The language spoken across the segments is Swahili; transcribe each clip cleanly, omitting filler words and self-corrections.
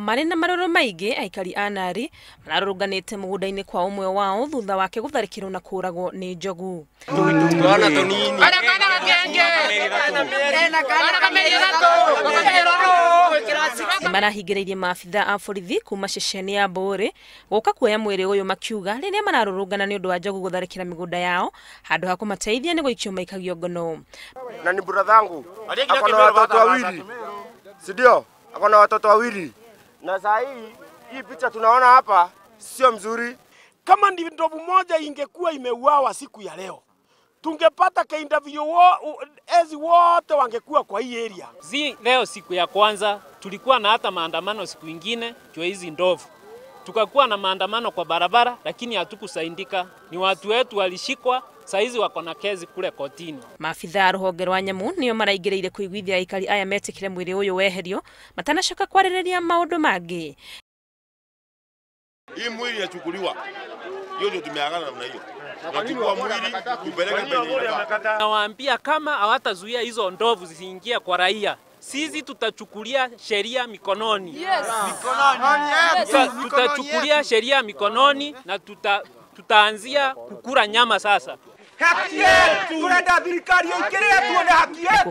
Marĩ na marũrũ maingĩ aikari a Nari mararũrũnganĩte mũgũnda-inĩ kwa ũmwe wao thutha wake gũtharĩkĩrwo na kũragwo nĩ njogu. Marahingĩrĩirie maabitha a borithi kuma ceceni ya Mbũrĩ gũka kuoya mwĩrĩ ũyũ makiuga rĩrĩa mararũrũngana nĩ ũndũ wa njogu gũtharĩkĩra mĩgũnda yao handũ ha kũmateithia nĩ gũikio maikagio ngono. Na ni brothangu akona watoto wawili, si ndio? Akona watoto wawili. Na saa hii picha tunaona hapa sio mzuri. Kama ni ndovu moja ingekuwa imeuawa siku ya leo, tungepata interview ezi wote wangekuwa kwa hii area. Leo siku ya kwanza tulikuwa na hata maandamano siku ingine juu hizi ndovu. Tukakuwa na maandamano kwa barabara lakini hatukusaidika. Ni watu wetu walishikwa, saizi wako na kesi kule kotini. Maafitha a rũhonge rwa nyamũ nĩo maraingĩrĩire kũiguithia aikari aya metĩkĩre mwĩrĩ ũyũ weherio matanacoka kwarĩrĩria maũndũ mangĩ. Hii mwili yachukuliwa. Hiyo ndio tumeagana namna hiyo. Tunachukua mwili kupeleka penye. Nawaambia kama hawatazuia hizo ndovu zisiingie kwa raia, sisi tutachukulia sheria mikononi. Yes. Mikononi. Tutachukulia sheria mikononi na tutaanzia kukura nyama sasa.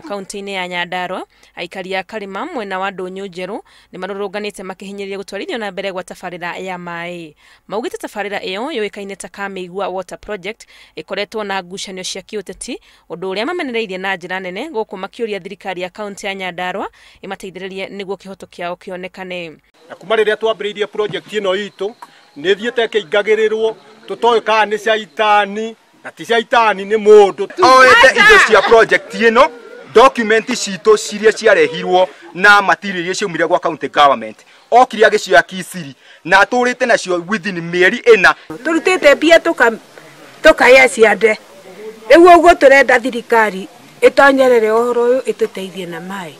Kaunti-inĩ ya Nyandarua aikari a Karima mwena wa Ndũnyũ Njerũ nĩ marũrũnganĩte makĩhinyĩrĩria gũtwarithio na mbere gwa tabarĩra ya maĩ. Maugĩte tabarĩra ĩyo yũĩkaine ta Kamĩigua Water Project ĩkoretwo na ngucanio cia kĩũteti, ũndũ ũrĩa mamenereirie na njĩra nene gũkũ makĩũria thirikari ya kaunti ya Nyandarua ĩmateithĩrĩrie nĩguo kĩhoto kĩao kĩonekane. Kuma rĩrĩa twambĩrĩirie project ĩno itũ nĩ thiĩte ĩkĩingagĩrĩrwo tũtoĩ kana nĩ caitani na ti caitani nĩ mũndũ. Oete indo cia project ĩno document citũ ciria ciarehirwo na material iria ciaumire gwa county government okire agĩcioya Kisiri na tũrĩte nacio within mĩeri 4. Tũrutĩte mbia tũkaya ciande. Rĩu ũguo tũrenda thirikari ĩtonyerere ũhoro ũyũ ĩtũteithie na maĩ.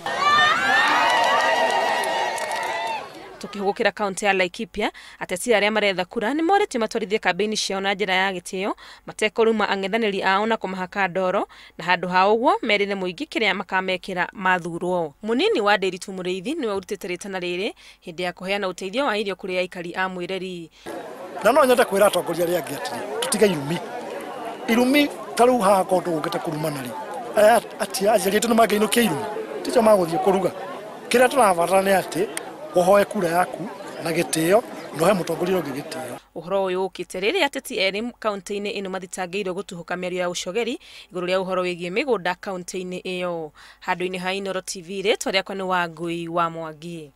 Tukihugukira kaunti ya Laikipia ateti arĩa maretha kura nĩ morĩtio matwarithie kambĩini ciao na njĩra ya gĩtĩo matekũruma ang'ethanĩri ao na kũmahaka ndoro na handũ ha ũguo merire mũingĩ kĩrĩa makamekĩra mathurwo. Mũnini wa Nderitu Mũrĩithi nĩwe ũrutĩte rĩtana rĩrĩ hĩndĩ ya kũheana ũteithio wa irio kũrĩ aikari a Mwĩreri. Na no nyende kwĩra atongoria arĩa angĩ atĩ tutiga irumi tarĩu haha korwo tũgũkĩte kũrumana rĩ ati aciarĩte nĩ mangĩinũkia irumi ticio magũthiĩ kũruga. Kĩrĩa tũrabatara nĩ atĩ wohoe kura yaku na gĩtĩo no he mũtongoria ũngĩ gĩtĩo. Ũhoro ũyũ ũkĩte rĩrĩa ateti erĩ kaunti-inĩ ĩno mathitangĩirwo gũtuhuka mĩario ya ũcogeri igũrũ rĩa ũhoro wĩgiĩ mĩgũnda kaunti-inĩ ĩyo. Handũ-inĩ ha Inooro TV rĩtwa rĩakwa nĩ Wangũi wa Mwangi.